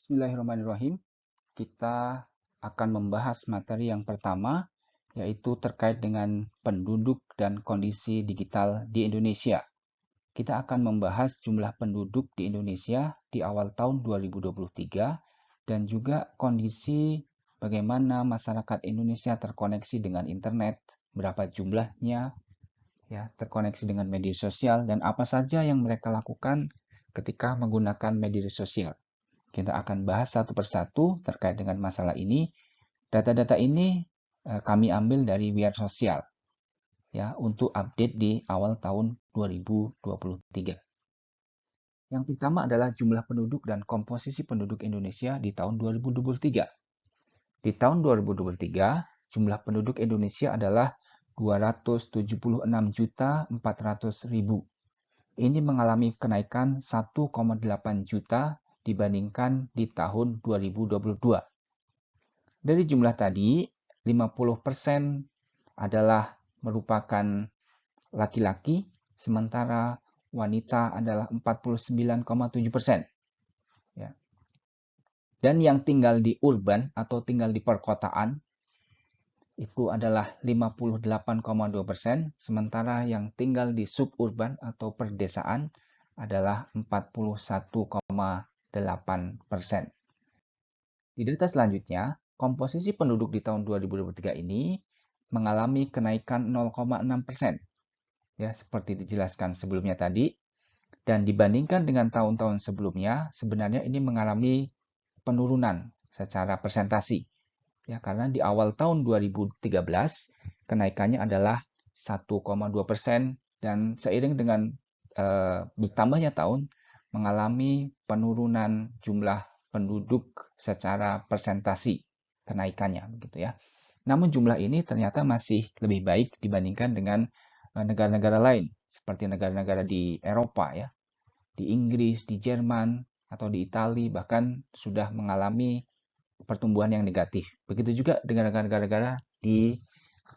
Bismillahirrahmanirrahim. Kita akan membahas materi yang pertama, yaitu terkait dengan penduduk dan kondisi digital di Indonesia. Kita akan membahas jumlah penduduk di Indonesia di awal tahun 2023 dan juga kondisi bagaimana masyarakat Indonesia terkoneksi dengan internet, berapa jumlahnya, ya, terkoneksi dengan media sosial, dan apa saja yang mereka lakukan ketika menggunakan media sosial. Kita akan bahas satu persatu terkait dengan masalah ini. Data-data ini kami ambil dari Wiar Sosial ya untuk update di awal tahun 2023. Yang pertama adalah jumlah penduduk dan komposisi penduduk Indonesia di tahun 2023. Di tahun 2023, jumlah penduduk Indonesia adalah 276.400.000. Ini mengalami kenaikan 1,8 juta dibandingkan di tahun 2022. Dari jumlah tadi, 50% adalah merupakan laki-laki, sementara wanita adalah 49,7%. Ya. Dan yang tinggal di urban atau tinggal di perkotaan itu adalah 58,2%, sementara yang tinggal di suburban atau perdesaan adalah 41,8%. Di data selanjutnya, komposisi penduduk di tahun 2023 ini mengalami kenaikan 0,6%. Ya, seperti dijelaskan sebelumnya tadi. Dan dibandingkan dengan tahun-tahun sebelumnya, sebenarnya ini mengalami penurunan secara persentasi. Ya, karena di awal tahun 2013, kenaikannya adalah 1,2% dan seiring dengan bertambahnya tahun, mengalami penurunan jumlah penduduk secara persentasi kenaikannya, begitu ya. Namun jumlah ini ternyata masih lebih baik dibandingkan dengan negara-negara lain, seperti negara-negara di Eropa ya, di Inggris, di Jerman, atau di Italia, bahkan sudah mengalami pertumbuhan yang negatif. Begitu juga dengan negara-negara di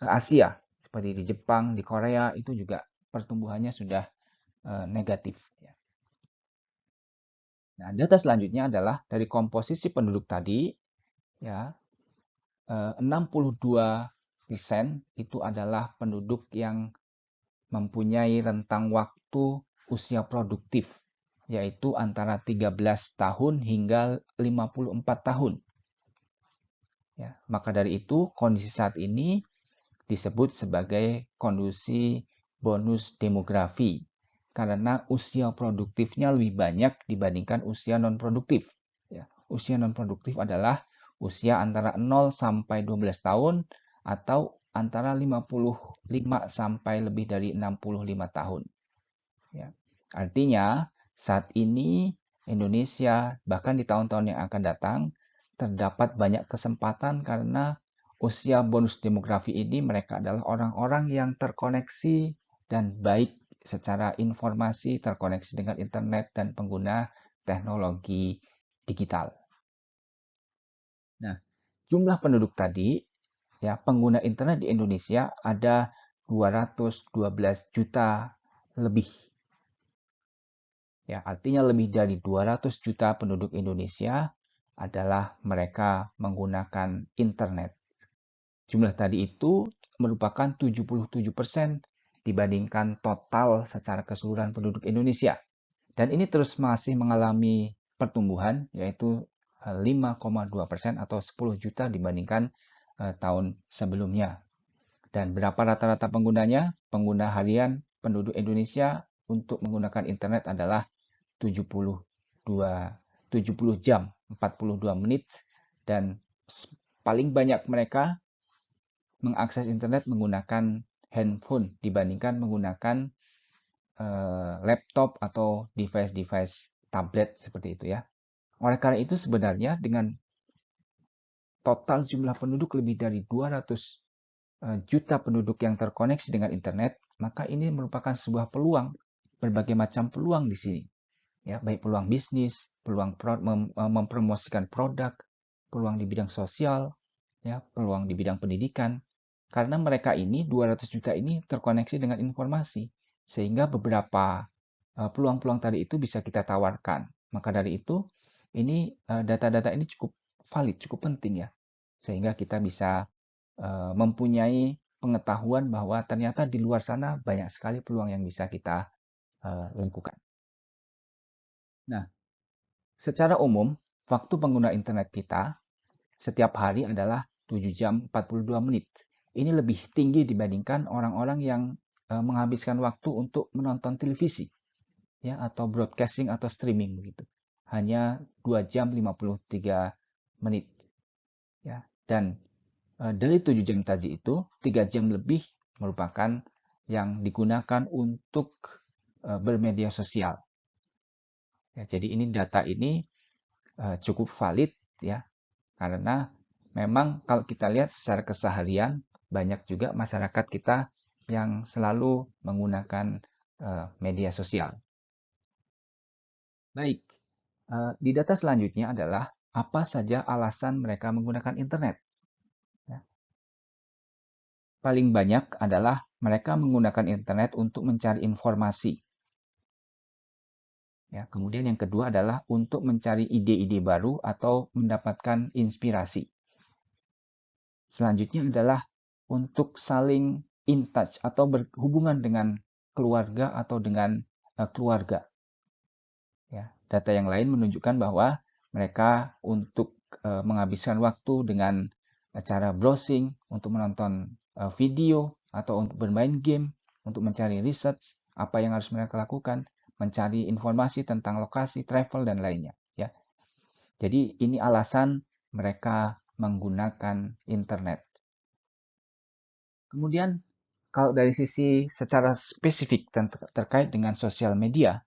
Asia, seperti di Jepang, di Korea, itu juga pertumbuhannya sudah negatif. Nah, data selanjutnya adalah dari komposisi penduduk tadi, ya, 62% itu adalah penduduk yang mempunyai rentang waktu usia produktif, yaitu antara 13 tahun hingga 54 tahun. Ya, maka dari itu, kondisi saat ini disebut sebagai kondisi bonus demografi, karena usia produktifnya lebih banyak dibandingkan usia non-produktif. Ya, usia non-produktif adalah usia antara 0 sampai 12 tahun atau antara 55 sampai lebih dari 65 tahun. Ya. Artinya, saat ini Indonesia, bahkan di tahun-tahun yang akan datang, terdapat banyak kesempatan karena usia bonus demografi ini mereka adalah orang-orang yang terkoneksi dan baik secara informasi, terkoneksi dengan internet dan pengguna teknologi digital. Nah, jumlah penduduk tadi, ya, pengguna internet di Indonesia ada 212 juta lebih. Ya, artinya lebih dari 200 juta penduduk Indonesia adalah mereka menggunakan internet. Jumlah tadi itu merupakan 77% dibandingkan total secara keseluruhan penduduk Indonesia. Dan ini terus masih mengalami pertumbuhan, yaitu 5,2% atau 10 juta dibandingkan tahun sebelumnya. Dan berapa rata-rata penggunanya? Pengguna harian penduduk Indonesia untuk menggunakan internet adalah 70 jam, 42 menit, dan paling banyak mereka mengakses internet menggunakan handphone dibandingkan menggunakan laptop atau device-device tablet seperti itu ya. Oleh karena itu sebenarnya dengan total jumlah penduduk lebih dari 200 juta penduduk yang terkoneksi dengan internet, maka ini merupakan sebuah peluang, berbagai macam peluang di sini. Ya, baik peluang bisnis, peluang mempromosikan produk, peluang di bidang sosial, ya, peluang di bidang pendidikan. Karena mereka ini 200 juta ini terkoneksi dengan informasi, sehingga beberapa peluang-peluang tadi itu bisa kita tawarkan. Maka dari itu, ini data-data ini cukup valid, cukup penting ya, sehingga kita bisa mempunyai pengetahuan bahwa ternyata di luar sana banyak sekali peluang yang bisa kita lakukan. Nah, secara umum, waktu pengguna internet kita setiap hari adalah 7 jam 42 menit. Ini lebih tinggi dibandingkan orang-orang yang menghabiskan waktu untuk menonton televisi ya atau broadcasting atau streaming begitu. Hanya 2 jam 53 menit ya. Dan dari 7 jam tadi itu 3 jam lebih merupakan yang digunakan untuk bermedia sosial. Ya, jadi ini data ini cukup valid ya karena memang kalau kita lihat secara keseharian banyak juga masyarakat kita yang selalu menggunakan media sosial. Baik, di data selanjutnya adalah apa saja alasan mereka menggunakan internet. Ya. Paling banyak adalah mereka menggunakan internet untuk mencari informasi. Ya, kemudian yang kedua adalah untuk mencari ide-ide baru atau mendapatkan inspirasi. Selanjutnya adalah untuk saling in touch atau berhubungan dengan keluarga atau dengan keluarga. Ya, data yang lain menunjukkan bahwa mereka untuk menghabiskan waktu dengan cara browsing, untuk menonton video, atau untuk bermain game, untuk mencari research, apa yang harus mereka lakukan, mencari informasi tentang lokasi, travel, dan lainnya. Ya. Jadi ini alasan mereka menggunakan internet. Kemudian, kalau dari sisi secara spesifik terkait dengan sosial media,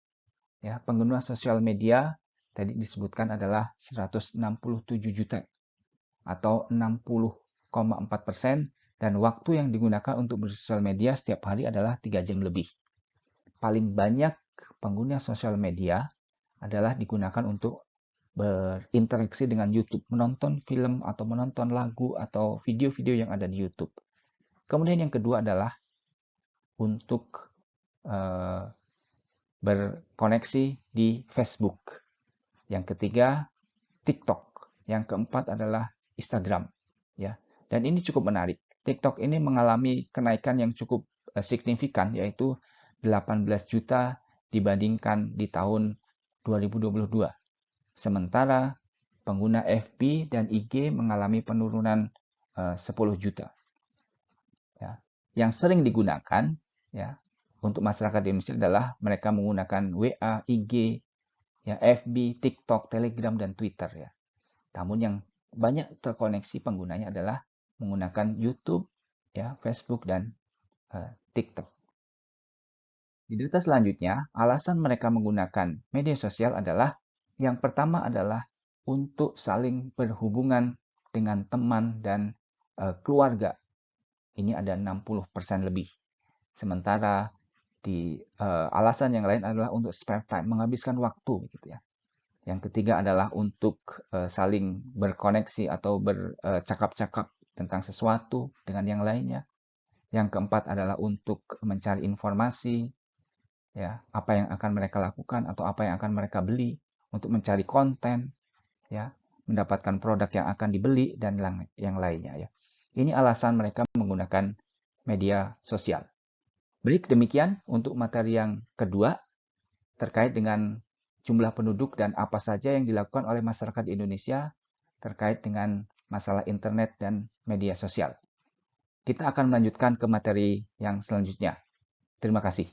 ya, pengguna sosial media tadi disebutkan adalah 167 juta atau 60,4%, dan waktu yang digunakan untuk bersosial media setiap hari adalah 3 jam lebih. Paling banyak pengguna sosial media adalah digunakan untuk berinteraksi dengan YouTube, menonton film atau menonton lagu atau video-video yang ada di YouTube. Kemudian yang kedua adalah untuk berkoneksi di Facebook. Yang ketiga, TikTok. Yang keempat adalah Instagram. Ya, dan ini cukup menarik. TikTok ini mengalami kenaikan yang cukup signifikan, yaitu 18 juta dibandingkan di tahun 2022. Sementara pengguna FB dan IG mengalami penurunan 10 juta. Ya. Yang sering digunakan ya untuk masyarakat di Indonesia adalah mereka menggunakan WA, IG, ya FB, TikTok, Telegram, dan Twitter ya. Namun yang banyak terkoneksi penggunanya adalah menggunakan YouTube, ya, Facebook, dan TikTok. Di data selanjutnya, alasan mereka menggunakan media sosial adalah yang pertama adalah untuk saling berhubungan dengan teman dan keluarga. Ini ada 60% lebih. Sementara di alasan yang lain adalah untuk spare time, menghabiskan waktu gitu ya. Yang ketiga adalah untuk saling berkoneksi atau bercakap-cakap tentang sesuatu dengan yang lainnya. Yang keempat adalah untuk mencari informasi, ya, apa yang akan mereka lakukan atau apa yang akan mereka beli, untuk mencari konten, ya, mendapatkan produk yang akan dibeli dan yang lainnya ya. Ini alasan mereka menggunakan media sosial. Baik, demikian untuk materi yang kedua terkait dengan jumlah penduduk dan apa saja yang dilakukan oleh masyarakat di Indonesia terkait dengan masalah internet dan media sosial. Kita akan melanjutkan ke materi yang selanjutnya. Terima kasih.